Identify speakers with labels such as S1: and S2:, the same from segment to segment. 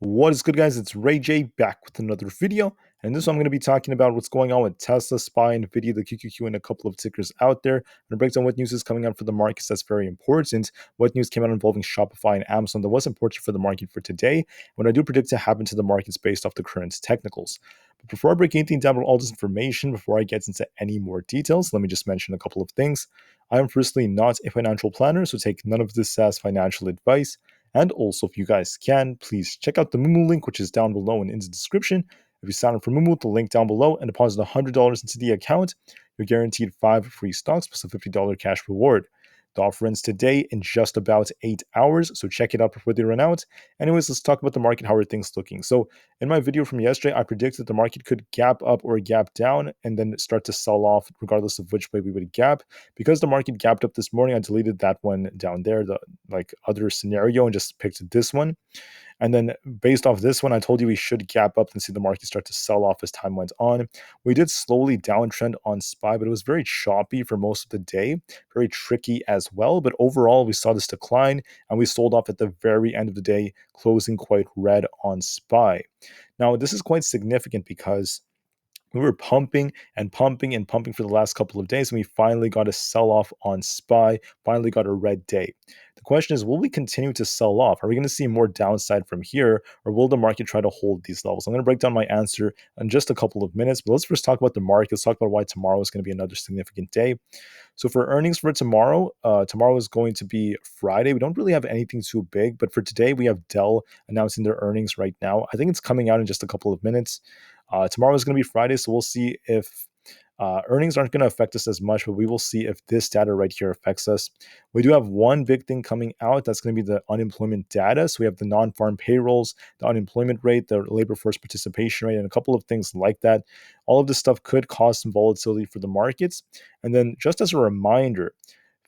S1: What is good, guys? It's Rey-Jay back with another video. And this one I'm going to be talking about what's going on with Tesla, SPY, Nvda, the QQQ, and a couple of tickers out there. I'm going to break down what news is coming out for the markets that's very important, what news came out involving Shopify and Amazon that was important for the market for today, what I do predict to happen to the markets based off the current technicals. But before I break anything down with all this information, before I get into any more details, let me just mention a couple of things. I am firstly not a financial planner, so take none of this as financial advice. And also, if you guys can, please check out the Moomoo link, which is down below and in the description. If you sign up for Moomoo, the link down below, and deposit $100 into the account, you're guaranteed 5 free stocks plus a $50 cash reward. The offer ends today in just about 8 hours, so check it out before they run out. Anyways, let's talk about the market. How are things looking? So, in my video from yesterday, I predicted the market could gap up or gap down and then start to sell off regardless of which way we would gap. Because the market gapped up this morning, I deleted that one down there, the other scenario, and just picked this one. And then based off this one, I told you we should gap up and see the market start to sell off as time went on. We did slowly downtrend on SPY, but it was very choppy for most of the day, very tricky as well. But overall, we saw this decline and we sold off at the very end of the day, closing quite red on SPY. Now, this is quite significant because we were pumping and pumping and pumping for the last couple of days, and we finally got a sell off on SPY, finally got a red day. The question is, will we continue to sell off? Are we going to see more downside from here, or will the market try to hold these levels? I'm going to break down my answer in just a couple of minutes, but let's first talk about the market. Let's talk about why tomorrow is going to be another significant day. So for earnings for tomorrow, tomorrow is going to be Friday. We don't really have anything too big, but for today, we have Dell announcing their earnings right now. I think it's coming out in just a couple of minutes. Tomorrow is going to be Friday, so we'll see if earnings aren't going to affect us as much, but we will see if this data right here affects us. We do have one big thing coming out. That's going to be the unemployment data. So we have the non-farm payrolls, the unemployment rate, the labor force participation rate, and a couple of things like that. All of this stuff could cause some volatility for the markets. And then just as a reminder,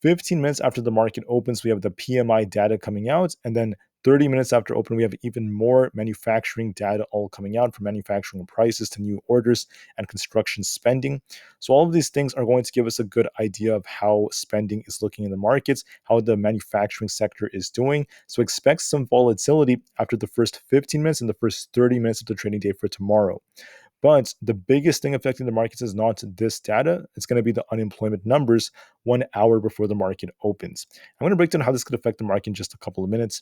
S1: 15 minutes after the market opens, we have the PMI data coming out, and then 30 minutes after open, we have even more manufacturing data all coming out, from manufacturing prices to new orders and construction spending. So all of these things are going to give us a good idea of how spending is looking in the markets, how the manufacturing sector is doing. So expect some volatility after the first 15 minutes and the first 30 minutes of the trading day for tomorrow. But the biggest thing affecting the markets is not this data. It's going to be the unemployment numbers 1 hour before the market opens. I'm going to break down how this could affect the market in just a couple of minutes.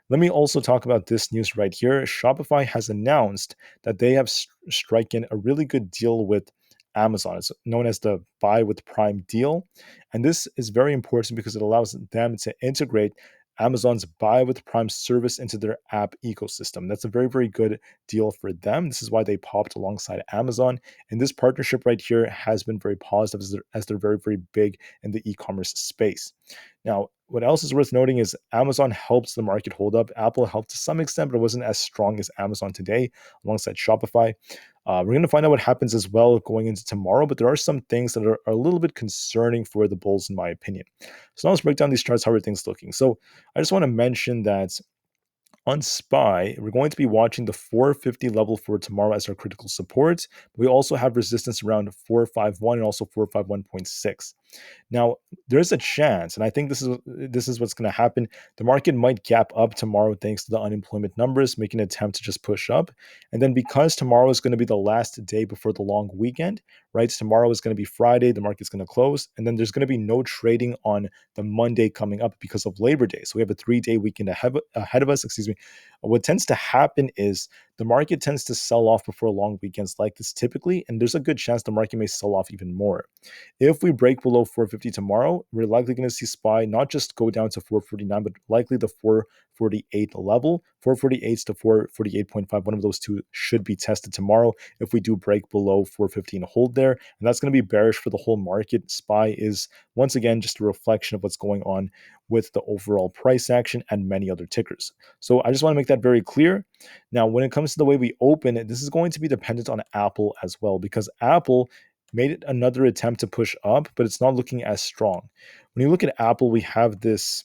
S1: Let me also talk about this news right here. Shopify has announced that they have stricken a really good deal with Amazon. It's known as the Buy with Prime deal. And this is very important because it allows them to integrate Amazon's Buy with Prime service into their app ecosystem. That's a very, very good deal for them. This is why they popped alongside Amazon. And this partnership right here has been very positive as they're very, very big in the e-commerce space. Now, what else is worth noting is Amazon helps the market hold up. Apple helped to some extent, but it wasn't as strong as Amazon today alongside Shopify. We're going to find out what happens as well going into tomorrow, but there are some things that are a little bit concerning for the bulls, in my opinion. So now let's break down these charts, how everything's looking. So I just want to mention that on SPY, we're going to be watching the 450 level for tomorrow as our critical support. We also have resistance around 451 and also 451.6. Now, there's a chance, and I think this is what's going to happen. The market might gap up tomorrow thanks to the unemployment numbers, make an attempt to just push up. And then because tomorrow is going to be the last day before the long weekend, right? Tomorrow is going to be Friday, the market's going to close, and then there's going to be no trading on the Monday coming up because of Labor Day. So we have a 3-day weekend ahead of us, excuse me. What tends to happen is the market tends to sell off before long weekends like this typically, and there's a good chance the market may sell off even more. If we break below 450 tomorrow, we're likely going to see SPY not just go down to 449, but likely the 448 level. 448 to 448.5, one of those two should be tested tomorrow if we do break below 450 and hold there. And that's going to be bearish for the whole market. SPY is, once again, just a reflection of what's going on with the overall price action and many other tickers. So I just want to make that very clear. Now, when it comes to the way we open it, this is going to be dependent on Aapl as well, because Aapl made another attempt to push up, but it's not looking as strong. When you look at Aapl, we have this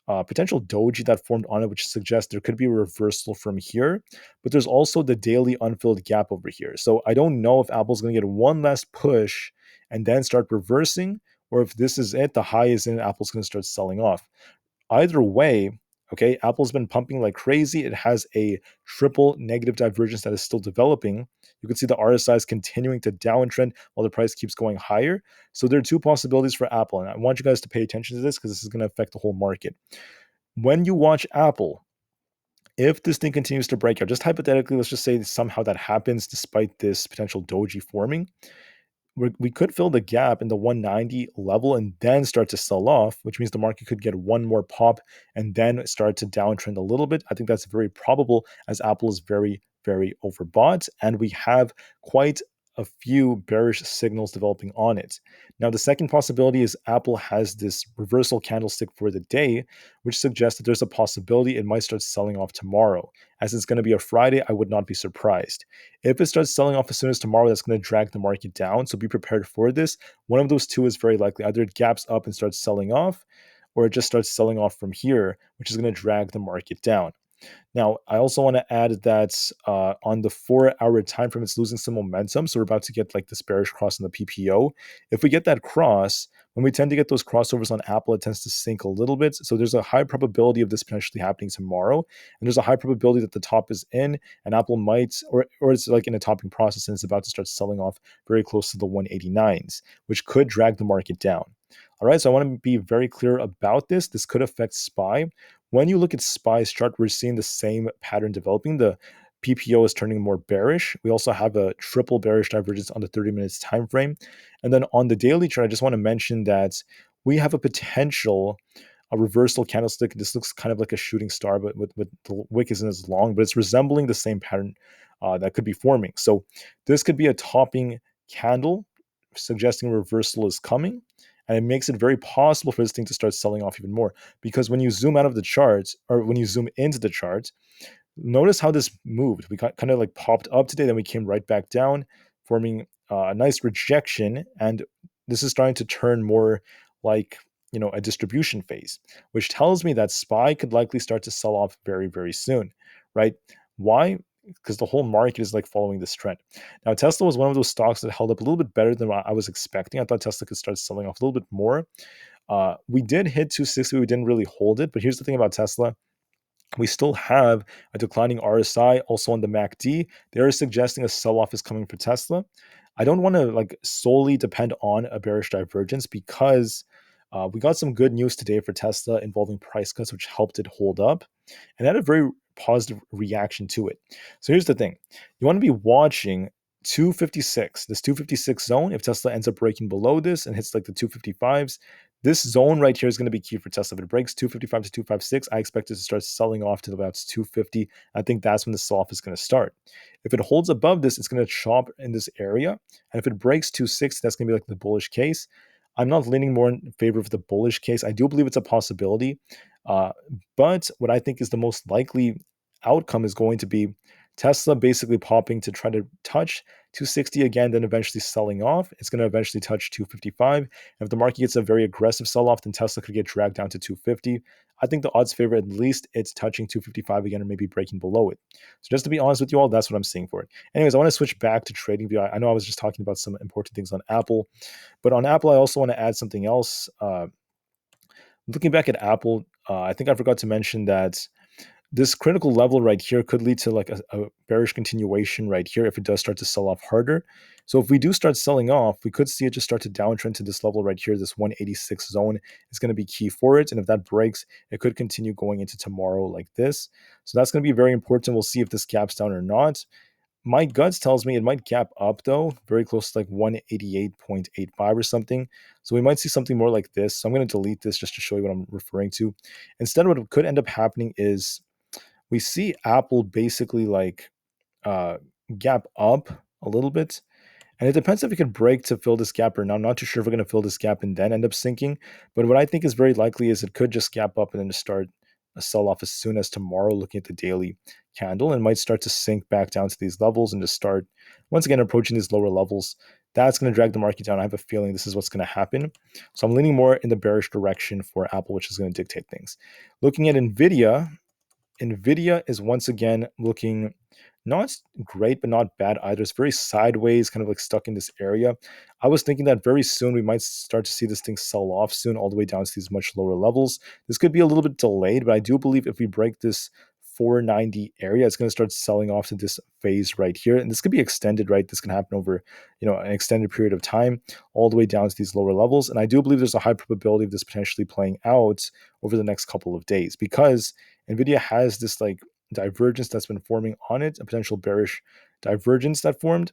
S1: potential doji that formed on it, which suggests there could be a reversal from here. But there's also the daily unfilled gap over here. So I don't know if Apple's going to get one last push and then start reversing, or if this is it, the high is in, Apple's going to start selling off. Either way, Okay, Apple's been pumping like crazy. It has a triple negative divergence that is still developing. You can see the RSI is continuing to downtrend while the price keeps going higher. So there are two possibilities for Apple, and I want you guys to pay attention to this because this is going to affect the whole market. When you watch Apple, if this thing continues to break out, just hypothetically, let's just say somehow that happens despite this potential doji forming, we could fill the gap in the 190 level and then start to sell off, which means the market could get one more pop and then start to downtrend a little bit. I think that's very probable as Apple is very, very overbought and we have quite a few bearish signals developing on it. Now, the second possibility is Apple has this reversal candlestick for the day, which suggests that there's a possibility it might start selling off tomorrow. As it's going to be a Friday, I would not be surprised. If it starts selling off as soon as tomorrow, that's going to drag the market down. So be prepared for this. One of those two is very likely. Either it gaps up and starts selling off, or it just starts selling off from here, which is going to drag the market down. Now, I also want to add that on the 4-hour time frame, it's losing some momentum. So we're about to get like this bearish cross in the PPO. If we get that cross, when we tend to get those crossovers on Apple, it tends to sink a little bit. So there's a high probability of this potentially happening tomorrow. And there's a high probability that the top is in and Apple might, or it's like in a topping process and it's about to start selling off very close to the 189s, which could drag the market down. All right, so I want to be very clear about this. This could affect SPY. When you look at SPY's chart, we're seeing the same pattern developing. The PPO is turning more bearish. We also have a triple bearish divergence on the 30 minutes time frame. And then on the daily chart, I just want to mention that we have a potential a reversal candlestick. This looks kind of like a shooting star, but with the wick isn't as long, but it's resembling the same pattern that could be forming. So this could be a topping candle suggesting a reversal is coming. And it makes it very possible for this thing to start selling off even more. Because when you zoom out of the chart, or when you zoom into the chart, notice how this moved. We kind of like popped up today, then we came right back down, forming a nice rejection. And this is starting to turn more like a distribution phase, which tells me that SPY could likely start to sell off very, very soon, right? Why? Because the whole market is like following this trend. Now, Tesla was one of those stocks that held up a little bit better than what I was expecting. I thought Tesla could start selling off a little bit more. We did hit 260, we didn't really hold it. But here's the thing about Tesla. We still have a declining RSI also on the MACD. They are suggesting a sell-off is coming for Tesla. I don't want to like solely depend on a bearish divergence because we got some good news today for Tesla involving price cuts, which helped it hold up and had a very positive reaction to it. So here's the thing. You want to be watching 256, this 256 zone. If Tesla ends up breaking below this and hits like the 255s, this zone right here is going to be key for Tesla. If it breaks 255 to 256, I expect it to start selling off to about 250. I think that's when the sell-off is going to start. If it holds above this, it's going to chop in this area. And if it breaks 260, that's going to be like the bullish case. I'm not leaning more in favor of the bullish case. I do believe it's a possibility. But what I think is the most likely outcome is going to be Tesla basically popping to try to touch 260 again, then eventually selling off. It's going to eventually touch 255. And if the market gets a very aggressive sell-off, then Tesla could get dragged down to 250. I think the odds favor at least it's touching 255 again or maybe breaking below it. So just to be honest with you all, that's what I'm seeing for it. Anyways, I want to switch back to TradingView. I know I was just talking about some important things on Apple, but on Apple, I also want to add something else. Looking back at Apple, I think I forgot to mention that this critical level right here could lead to like a bearish continuation right here if it does start to sell off harder. So if we do start selling off, we could see it just start to downtrend to this level right here. This 186 zone is going to be key for it. And if that breaks, it could continue going into tomorrow like this. So that's going to be very important. We'll see if this gaps down or not. My guts tells me it might gap up though, very close to like 188.85 or something. So we might see something more like this. So I'm going to delete this just to show you what I'm referring to. Instead, what could end up happening is we see Apple basically like gap up a little bit. And it depends if we can break to fill this gap or not. I'm not too sure if we're going to fill this gap and then end up sinking. But what I think is very likely is it could just gap up and then start a sell-off as soon as tomorrow, looking at the daily candle, and might start to sink back down to these levels and just start, once again, approaching these lower levels. That's going to drag the market down. I have a feeling this is what's going to happen. So I'm leaning more in the bearish direction for Apple, which is going to dictate things. Looking at Nvda is once again looking not great, but not bad either. It's very sideways, kind of like stuck in this area. I was thinking that very soon we might start to see this thing sell off soon, all the way down to these much lower levels. This could be a little bit delayed, but I do believe if we break this 490 area, it's going to start selling off to this phase right here. And this could be extended, right? This can happen over, an extended period of time, all the way down to these lower levels. And I do believe there's a high probability of this potentially playing out over the next couple of days because Nvidia has this like divergence that's been forming on it, a potential bearish divergence that formed.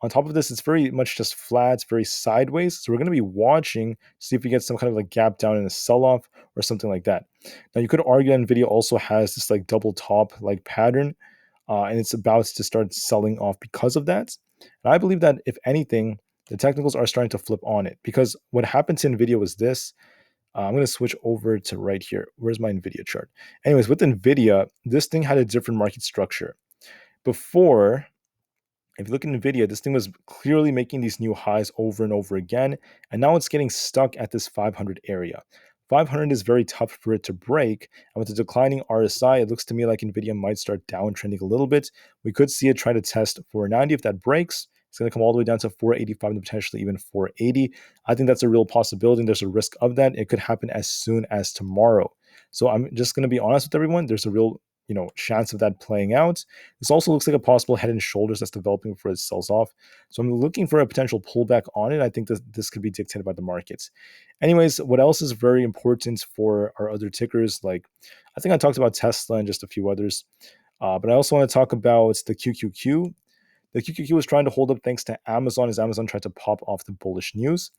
S1: On top of this, it's very much just flat, it's very sideways. So we're going to be watching to see if we get some kind of like gap down in a sell-off or something like that. Now you could argue that Nvidia also has this like double top like pattern, and it's about to start selling off because of that. And I believe that if anything, the technicals are starting to flip on it because what happened to Nvidia was this. I'm going to switch over to right here. Where's my Nvidia chart? Anyways, with Nvidia, this thing had a different market structure. Before, if you look at Nvidia, this thing was clearly making these new highs over and over again, and now it's getting stuck at this 500 area. 500 is very tough for it to break, and with the declining RSI, it looks to me like Nvidia might start downtrending a little bit. We could see it try to test 490. If that breaks, it's going to come all the way down to 485 and potentially even 480. I think that's a real possibility, and there's a risk of that. It could happen as soon as tomorrow. So I'm just going to be honest with everyone. There's a real chance of that playing out. This also looks like a possible head and shoulders that's developing before it sells off. So I'm looking for a potential pullback on it. I think that this could be dictated by the markets. Anyways, what else is very important for our other tickers? Like, I think I talked about Tesla and just a few others. But I also want to talk about the QQQ. The QQQ was trying to hold up thanks to Amazon as Amazon tried to pop off the bullish news.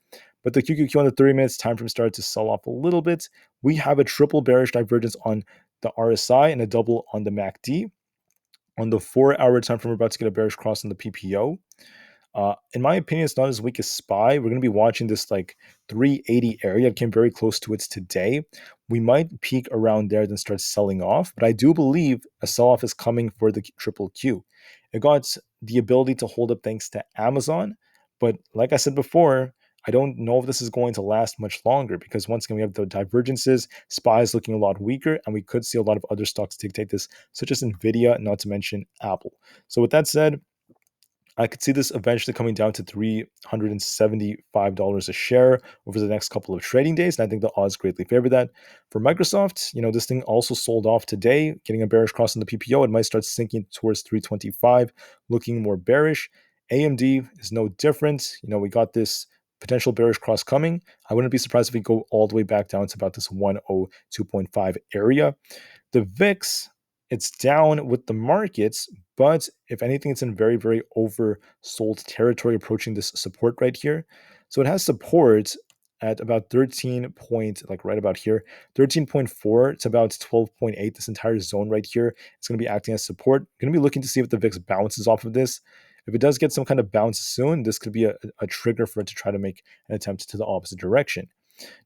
S1: But the QQQ on the 30 minutes time frame started to sell off a little bit. We have a triple bearish divergence on the RSI and a double on the MACD. On the 4-hour time frame, we're about to get a bearish cross on the PPO. In my opinion, it's not as weak as SPY. We're going to be watching this like 380 area. It came very close to it today. We might peak around there, then start selling off. But I do believe a sell-off is coming for the triple Q. It got the ability to hold up thanks to Amazon. But like I said before, I don't know if this is going to last much longer because once again, we have the divergences. SPY is looking a lot weaker, and we could see a lot of other stocks dictate this, such as Nvda, not to mention Apple. So with that said, I could see this eventually coming down to $375 a share over the next couple of trading days. And I think the odds greatly favor that. For Microsoft, this thing also sold off today, getting a bearish cross on the PPO. It might start sinking towards 325, looking more bearish. AMD is no different. We got this potential bearish cross coming. I wouldn't be surprised if we go all the way back down to about this 102.5 area. The VIX, it's down with the markets, but if anything, it's in very, very oversold territory approaching this support right here. So it has support at about 13 point, like right about here, 13.4 to about 12.8. This entire zone right here is going to be acting as support. Going to be looking to see if the VIX bounces off of this. If it does get some kind of bounce soon, this could be a trigger for it to try to make an attempt to the opposite direction.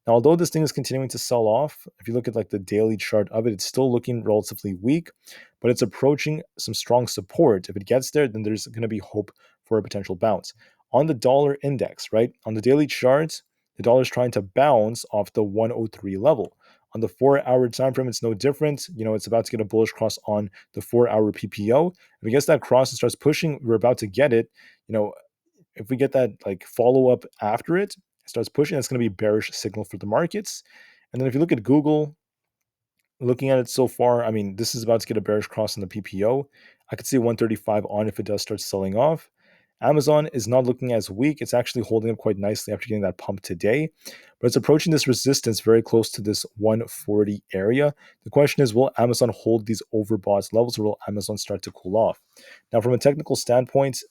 S1: Now, although this thing is continuing to sell off, if you look at like the daily chart of it, it's still looking relatively weak, but it's approaching some strong support. If it gets there, then there's going to be hope for a potential bounce. On the dollar index, right? On the daily chart, the dollar is trying to bounce off the 103 level. On the 4-hour time frame, it's no different. It's about to get a bullish cross on the 4-hour PPO. If it gets that cross and starts pushing, we're about to get it. If we get that like follow up after it, starts pushing, it's going to be bearish signal for the markets. And then if you look at Google, looking at it so far, I mean, this is about to get a bearish cross in the PPO. I could see 135 on if it does start selling off. Amazon is not looking as weak. It's actually holding up quite nicely after getting that pump today, but it's approaching this resistance very close to this 140 area. The question is, will Amazon hold these overbought levels or will Amazon start to cool off? Now, from a technical standpoint,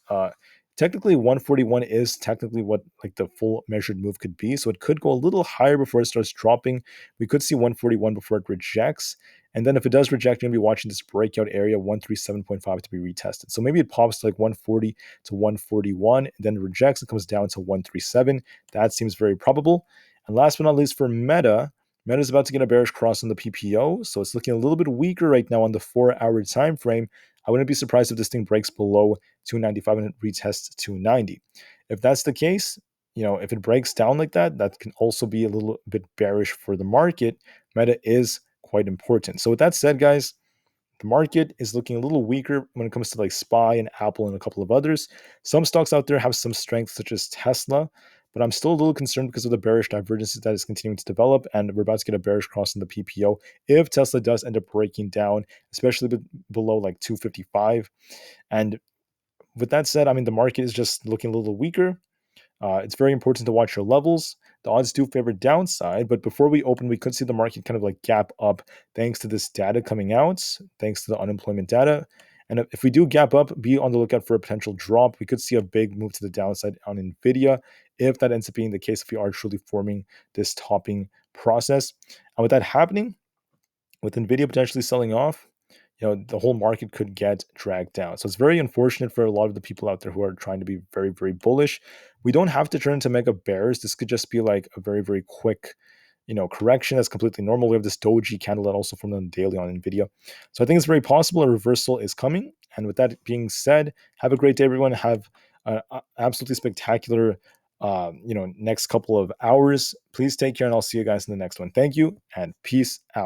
S1: technically 141 is technically what like the full measured move could be. So it could go a little higher before it starts dropping. We could see 141 before it rejects. And then if it does reject, you're going to be watching this breakout area 137.5 to be retested. So maybe it pops to like 140 to 141 and then rejects. It comes down to 137. That seems very probable. And last but not least, for Meta is about to get a bearish cross on the PPO. So it's looking a little bit weaker right now on the 4-hour time frame. I wouldn't be surprised if this thing breaks below 295 and it retests 290. If that's the case, if it breaks down like that, that can also be a little bit bearish for the market. Meta is quite important. So with that said, guys, The market is looking a little weaker when it comes to like SPY and Apple and a couple of others. Some stocks out there have some strength, such as Tesla, but I'm still a little concerned because of the bearish divergences that is continuing to develop, and we're about to get a bearish cross in the PPO if Tesla does end up breaking down, especially below like 255. And with that said, I mean, the market is just looking a little weaker. It's very important to watch your levels. The odds do favor downside, but before we open, we could see the market kind of like gap up thanks to this data coming out, thanks to the unemployment data. And if we do gap up, be on the lookout for a potential drop. We could see a big move to the downside on Nvda if that ends up being the case, if we are truly forming this topping process. And with that happening, with Nvidia potentially selling off, the whole market could get dragged down. So it's very unfortunate for a lot of the people out there who are trying to be very, very bullish. We don't have to turn into mega bears. This could just be like a very, very quick, correction that's completely normal. We have this doji candle that also formed on the daily on Nvidia. So I think it's very possible a reversal is coming. And with that being said, have a great day, everyone. Have an absolutely spectacular, next couple of hours. Please take care, and I'll see you guys in the next one. Thank you, and peace out.